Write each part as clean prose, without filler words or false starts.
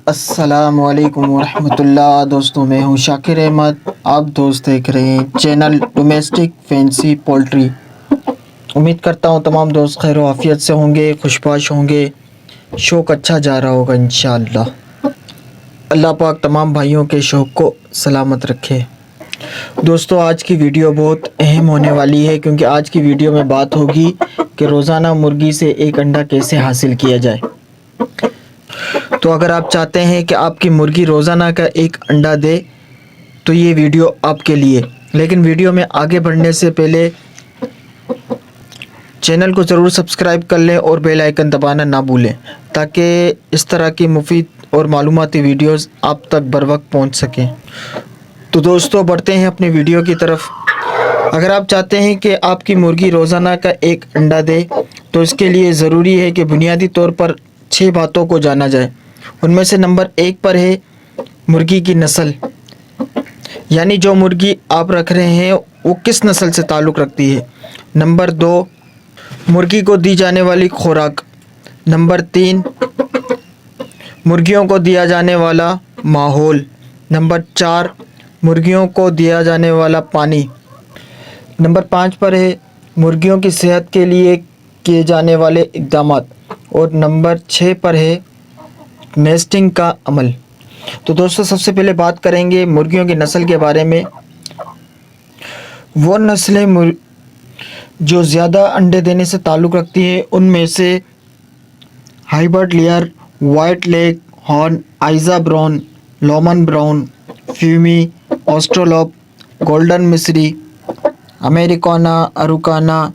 السلام علیکم ورحمۃ اللہ دوستوں، میں ہوں شاکر احمد۔ آپ دوست دیکھ رہے ہیں چینل ڈومیسٹک فینسی پولٹری۔ امید کرتا ہوں تمام دوست خیر و عافیت سے ہوں گے، خوشباش ہوں گے، شوق اچھا جا رہا ہوگا انشاءاللہ۔ اللہ پاک تمام بھائیوں کے شوق کو سلامت رکھے۔ دوستو، آج کی ویڈیو بہت اہم ہونے والی ہے، کیونکہ آج کی ویڈیو میں بات ہوگی کہ روزانہ مرغی سے ایک انڈا کیسے حاصل کیا جائے۔ تو اگر آپ چاہتے ہیں کہ آپ کی مرغی روزانہ کا ایک انڈا دے تو یہ ویڈیو آپ کے لیے۔ لیکن ویڈیو میں آگے بڑھنے سے پہلے چینل کو ضرور سبسکرائب کر لیں اور بیل آئیکن دبانا نہ بھولیں، تاکہ اس طرح کی مفید اور معلوماتی ویڈیوز آپ تک بر وقت پہنچ سکیں۔ تو دوستو، بڑھتے ہیں اپنی ویڈیو کی طرف۔ اگر آپ چاہتے ہیں کہ آپ کی مرغی روزانہ کا ایک انڈا دے تو اس کے لیے ضروری ہے کہ بنیادی طور پر 6 باتوں کو جانا جائے۔ ان میں سے نمبر 1 پر ہے مرغی کی نسل، یعنی جو مرغی آپ رکھ رہے ہیں وہ کس نسل سے تعلق رکھتی ہے۔ نمبر 2، مرغی کو دی جانے والی خوراک۔ نمبر 3، مرغیوں کو دیا جانے والا ماحول۔ نمبر 4، مرغیوں کو دیا جانے والا پانی۔ نمبر 5 پر ہے مرغیوں کی صحت کے لیے کیے جانے والے اقدامات۔ اور نمبر 6 پر ہے نیسٹنگ کا عمل۔ تو دوستو، سب سے پہلے بات کریں گے مرغیوں کی نسل کے بارے میں۔ وہ نسلیں جو زیادہ انڈے دینے سے تعلق رکھتی ہیں ان میں سے ہائبرڈ لیئر، وائٹ لیگ ہارن، ISA Brown, Lohmann Brown, Fayoumi, Australorp, golden Misri, Americana, اروکانا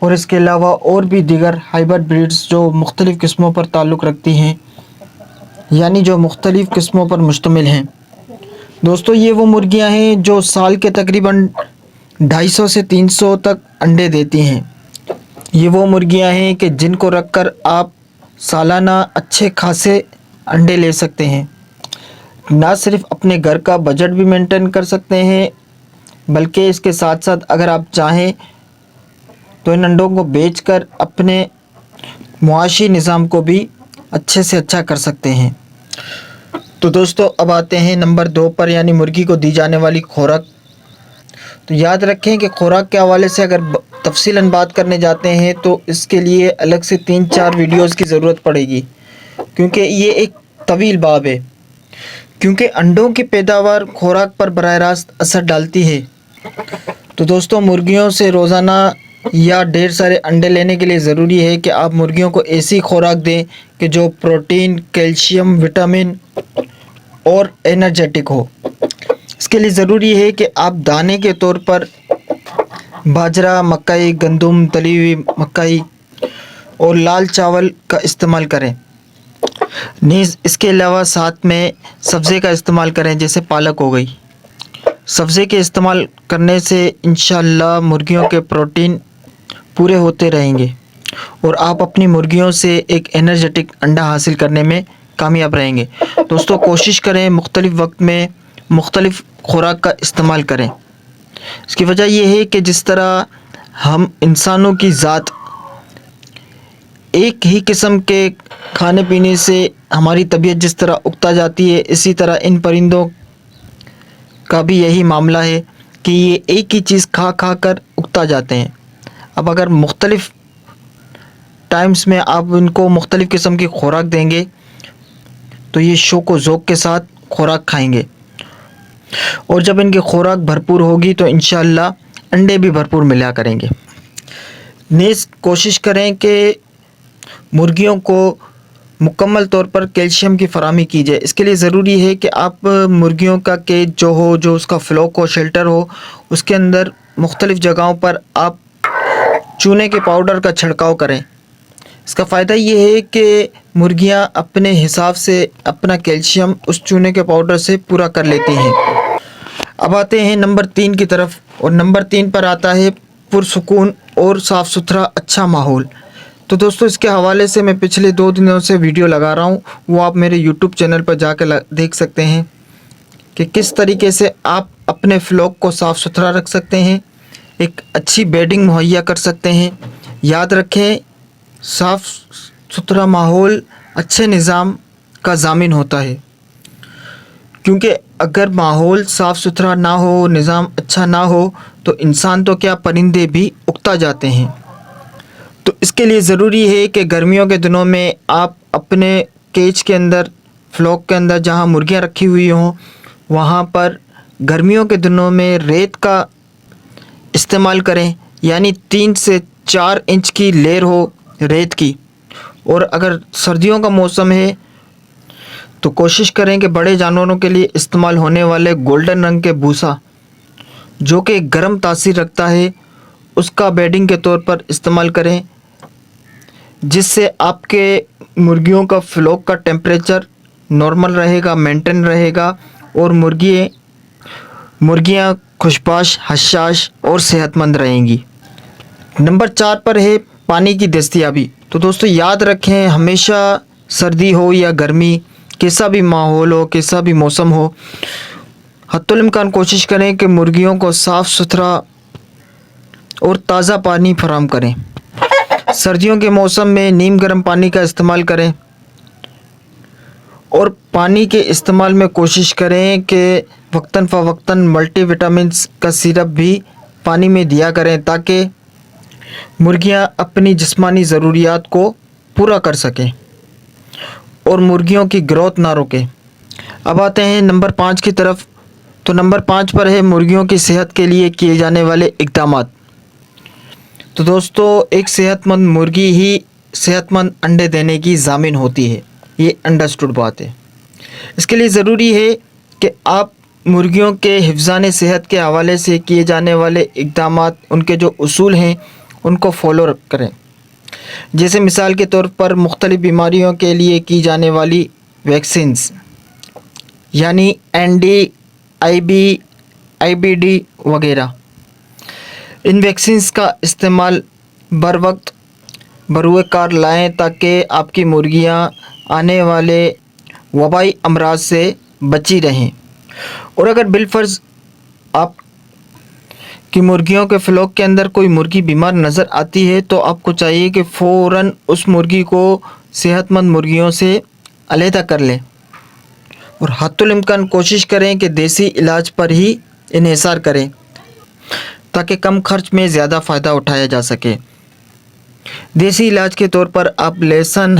اور اس کے علاوہ اور بھی دیگر ہائبرڈ بریڈز جو مختلف قسموں پر تعلق رکھتی ہیں، یعنی جو مختلف قسموں پر مشتمل ہیں۔ دوستو، یہ وہ مرغیاں ہیں جو سال کے تقریباً 250 سے 300 تک انڈے دیتی ہیں۔ یہ وہ مرغیاں ہیں کہ جن کو رکھ کر آپ سالانہ اچھے خاصے انڈے لے سکتے ہیں۔ نہ صرف اپنے گھر کا بجٹ بھی مینٹین کر سکتے ہیں، بلکہ اس کے ساتھ ساتھ اگر آپ چاہیں تو ان انڈوں کو بیچ کر اپنے معاشی نظام کو بھی اچھے سے اچھا کر سکتے ہیں۔ تو دوستو، اب آتے ہیں نمبر 2 پر، یعنی مرغی کو دی جانے والی خوراک۔ تو یاد رکھیں کہ خوراک کے حوالے سے اگر تفصیلاً بات کرنے جاتے ہیں تو اس کے لیے الگ سے 3-4 ویڈیوز کی ضرورت پڑے گی، کیونکہ یہ ایک طویل باب ہے۔ کیونکہ انڈوں کی پیداوار خوراک پر براہ راست اثر ڈالتی ہے۔ تو دوستو، مرغیوں سے روزانہ یا ڈھیر سارے انڈے لینے کے لیے ضروری ہے کہ آپ مرغیوں کو ایسی خوراک دیں کہ جو پروٹین، کیلشیم، وٹامن اور انرجیٹک ہو۔ اس کے لیے ضروری ہے کہ آپ دانے کے طور پر باجرہ، مکئی، گندم، تلی ہوئی مکئی اور لال چاول کا استعمال کریں۔ نیز اس کے علاوہ ساتھ میں سبزے کا استعمال کریں، جیسے پالک ہو گئی۔ سبزے کے استعمال کرنے سے انشاءاللہ مرغیوں کے پروٹین پورے ہوتے رہیں گے اور آپ اپنی مرغیوں سے ایک انرجیٹک انڈا حاصل کرنے میں کامیاب رہیں گے۔ دوستو، کوشش کریں مختلف وقت میں مختلف خوراک کا استعمال کریں۔ اس کی وجہ یہ ہے کہ جس طرح ہم انسانوں کی ذات ایک ہی قسم کے کھانے پینے سے ہماری طبیعت جس طرح اکتا جاتی ہے، اسی طرح ان پرندوں کا بھی یہی معاملہ ہے کہ یہ ایک ہی چیز کھا کھا کر اکتا جاتے ہیں۔ اب اگر مختلف ٹائمز میں آپ ان کو مختلف قسم کی خوراک دیں گے تو یہ شوق و ذوق کے ساتھ خوراک کھائیں گے، اور جب ان کی خوراک بھرپور ہوگی تو انشاءاللہ انڈے بھی بھرپور ملا کریں گے۔ نیز کوشش کریں کہ مرغیوں کو مکمل طور پر کیلشیم کی فراہمی کی جائے۔ اس کے لیے ضروری ہے کہ آپ مرغیوں کا کیج جو ہو، جو اس کا فلوک ہو، شیلٹر ہو، اس کے اندر مختلف جگہوں پر آپ چونے کے پاؤڈر کا چھڑکاؤ کریں۔ اس کا فائدہ یہ ہے کہ مرغیاں اپنے حساب سے اپنا کیلشیم اس چونے کے پاؤڈر سے پورا کر لیتی ہیں۔ اب آتے ہیں نمبر 3 کی طرف، اور نمبر 3 پر آتا ہے پرسکون اور صاف ستھرا اچھا ماحول۔ تو دوستو، اس کے حوالے سے میں پچھلے 2 دنوں سے ویڈیو لگا رہا ہوں، وہ آپ میرے یوٹیوب چینل پر جا کے دیکھ سکتے ہیں کہ کس طریقے سے آپ اپنے فلوک کو صاف ستھرا رکھ سکتے ہیں، ایک اچھی بیڈنگ مہیا کر سکتے ہیں۔ یاد رکھیں، صاف ستھرا ماحول، اچھے نظام کا ضامن ہوتا ہے، کیونکہ اگر ماحول صاف ستھرا نہ ہو، نظام اچھا نہ ہو تو انسان تو کیا پرندے بھی اکتا جاتے ہیں۔ تو اس کے لیے ضروری ہے کہ گرمیوں کے دنوں میں آپ اپنے کیج کے اندر، فلوک کے اندر جہاں مرغیاں رکھی ہوئی ہوں، وہاں پر گرمیوں کے دنوں میں ریت کا استعمال کریں، یعنی 3 سے 4 انچ کی لیئر ہو ریت کی۔ اور اگر سردیوں کا موسم ہے تو کوشش کریں کہ بڑے جانوروں کے لیے استعمال ہونے والے گولڈن رنگ کے بھوسا، جو کہ گرم تاثیر رکھتا ہے، اس کا بیڈنگ کے طور پر استعمال کریں، جس سے آپ کے مرغیوں کا فلوک کا ٹیمپریچر نارمل رہے گا، مینٹین رہے گا، اور مرغیاں خوشباش، حشاش اور صحت مند رہیں گی۔ نمبر 4 پر ہے پانی کی دستیابی۔ تو دوستو یاد رکھیں، ہمیشہ سردی ہو یا گرمی، کیسا بھی ماحول ہو، کیسا بھی موسم ہو، حتی الامکان کوشش کریں کہ مرغیوں کو صاف ستھرا اور تازہ پانی فراہم کریں۔ سردیوں کے موسم میں نیم گرم پانی کا استعمال کریں، اور پانی کے استعمال میں کوشش کریں کہ وقتاً فوقتاً ملٹی وٹامنس کا سیرپ بھی پانی میں دیا کریں، تاکہ مرغیاں اپنی جسمانی ضروریات کو پورا کر سکیں اور مرغیوں کی گروتھ نہ روکیں۔ اب آتے ہیں نمبر 5 کی طرف۔ تو نمبر 5 پر ہے مرغیوں کی صحت کے لیے کیے جانے والے اقدامات۔ تو دوستو ایک صحت مند مرغی ہی صحت مند انڈے دینے کی ضامن ہوتی ہے، یہ انڈرسٹوڈ بات ہے۔ اس کے لیے ضروری ہے کہ آپ مرغیوں کے حفظان صحت کے حوالے سے کیے جانے والے اقدامات، ان کے جو اصول ہیں ان کو فالو کریں۔ جیسے مثال کے طور پر مختلف بیماریوں کے لیے کی جانے والی ویکسینز، یعنی N D, I B, I B D وغیرہ، ان ویکسینز کا استعمال بر وقت بروئے کار لائیں، تاکہ آپ کی مرغیاں آنے والے وبائی امراض سے بچی رہیں۔ اور اگر بالفرض آپ کی مرغیوں کے فلوک کے اندر کوئی مرغی بیمار نظر آتی ہے تو آپ کو چاہیے کہ فوراً اس مرغی کو صحت مند مرغیوں سے علیحدہ کر لیں، اور حتی الامکان کوشش کریں کہ دیسی علاج پر ہی انحصار کریں، تاکہ کم خرچ میں زیادہ فائدہ اٹھایا جا سکے۔ دیسی علاج کے طور پر آپ لہسن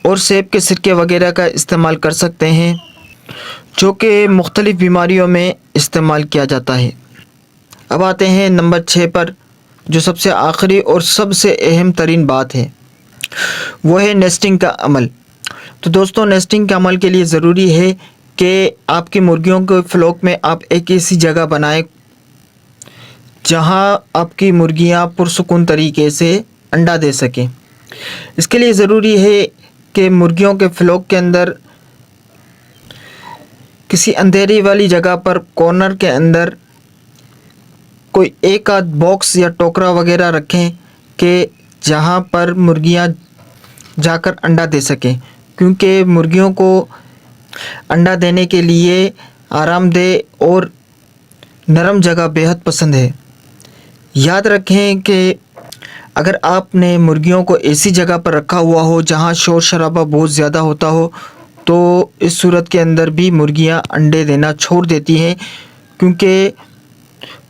اور سیب کے سرکے وغیرہ کا استعمال کر سکتے ہیں، جو کہ مختلف بیماریوں میں استعمال کیا جاتا ہے۔ اب آتے ہیں نمبر 6 پر، جو سب سے آخری اور سب سے اہم ترین بات ہے، وہ ہے نیسٹنگ کا عمل۔ تو دوستوں نیسٹنگ کے عمل کے لیے ضروری ہے کہ آپ کی مرغیوں کے فلوک میں آپ ایک ایسی جگہ بنائیں جہاں آپ کی مرغیاں پرسکون طریقے سے انڈا دے سکیں۔ اس کے لیے ضروری ہے کہ مرغیوں کے فلوک کے اندر کسی اندھیری والی جگہ پر کارنر کے اندر کوئی ایک آدھ باکس یا ٹوکرا وغیرہ رکھیں کہ جہاں پر مرغیاں جا کر انڈا دے سکیں، کیونکہ مرغیوں کو انڈا دینے کے لیے آرام دہ اور نرم جگہ بیحد پسند ہے۔ یاد رکھیں کہ اگر آپ نے مرغیوں کو ایسی جگہ پر رکھا ہوا ہو جہاں شور شرابہ بہت زیادہ ہوتا ہو، تو اس صورت کے اندر بھی مرغیاں انڈے دینا چھوڑ دیتی ہیں، کیونکہ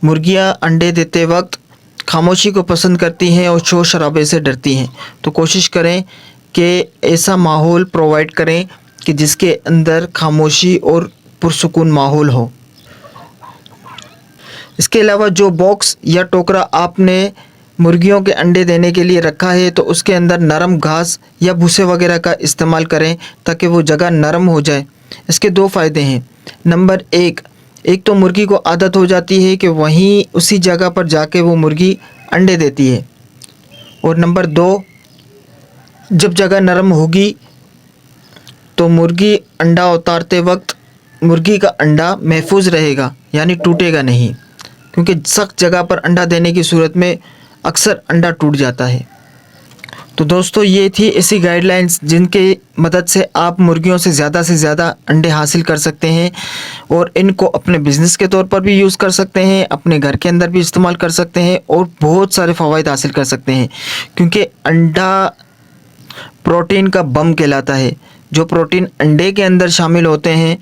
مرغیاں انڈے دیتے وقت خاموشی کو پسند کرتی ہیں اور شور شرابے سے ڈرتی ہیں۔ تو کوشش کریں کہ ایسا ماحول پرووائڈ کریں کہ جس کے اندر خاموشی اور پرسکون ماحول ہو۔ اس کے علاوہ جو باکس یا ٹوکرا آپ نے مرغیوں کے انڈے دینے کے لیے رکھا ہے، تو اس کے اندر نرم گھاس یا بھوسے وغیرہ کا استعمال کریں، تاکہ وہ جگہ نرم ہو جائے۔ اس کے 2 فائدے ہیں۔ نمبر 1، ایک تو مرغی کو عادت ہو جاتی ہے کہ وہیں اسی جگہ پر جا کے وہ مرغی انڈے دیتی ہے، اور نمبر 2، جب جگہ نرم ہوگی تو مرغی انڈا اتارتے وقت مرغی کا انڈا محفوظ رہے گا، یعنی ٹوٹے گا نہیں، کیونکہ سخت جگہ پر انڈا دینے کی صورت میں اکثر انڈا ٹوٹ جاتا ہے۔ تو دوستو یہ تھی ایسی گائیڈ لائنز جن کی مدد سے آپ مرغیوں سے زیادہ انڈے حاصل کر سکتے ہیں، اور ان کو اپنے بزنس کے طور پر بھی یوز کر سکتے ہیں، اپنے گھر کے اندر بھی استعمال کر سکتے ہیں، اور بہت سارے فوائد حاصل کر سکتے ہیں، کیونکہ انڈا پروٹین کا بم کہلاتا ہے۔ جو پروٹین انڈے کے اندر شامل ہوتے ہیں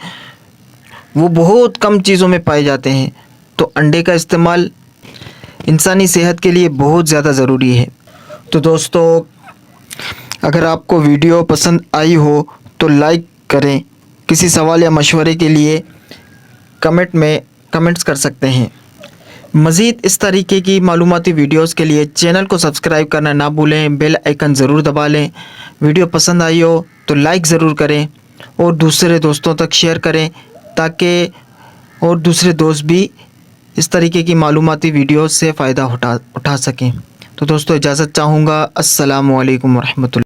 وہ بہت کم چیزوں میں پائے جاتے ہیں، تو انڈے کا استعمال انسانی صحت کے لیے بہت زیادہ ضروری ہے۔ تو دوستو، اگر آپ کو ویڈیو پسند آئی ہو تو لائک کریں، کسی سوال یا مشورے کے لیے کمنٹس کر سکتے ہیں۔ مزید اس طریقے کی معلوماتی ویڈیوز کے لیے چینل کو سبسکرائب کرنا نہ بھولیں، بیل آئیکن ضرور دبا لیں۔ ویڈیو پسند آئی ہو تو لائک ضرور کریں اور دوسرے دوستوں تک شیئر کریں تاکہ اور دوسرے دوست بھی اس طریقے کی معلوماتی ویڈیوز سے فائدہ اٹھا سکیں۔ تو دوستو، اجازت چاہوں گا۔ السلام علیکم ورحمۃ اللہ۔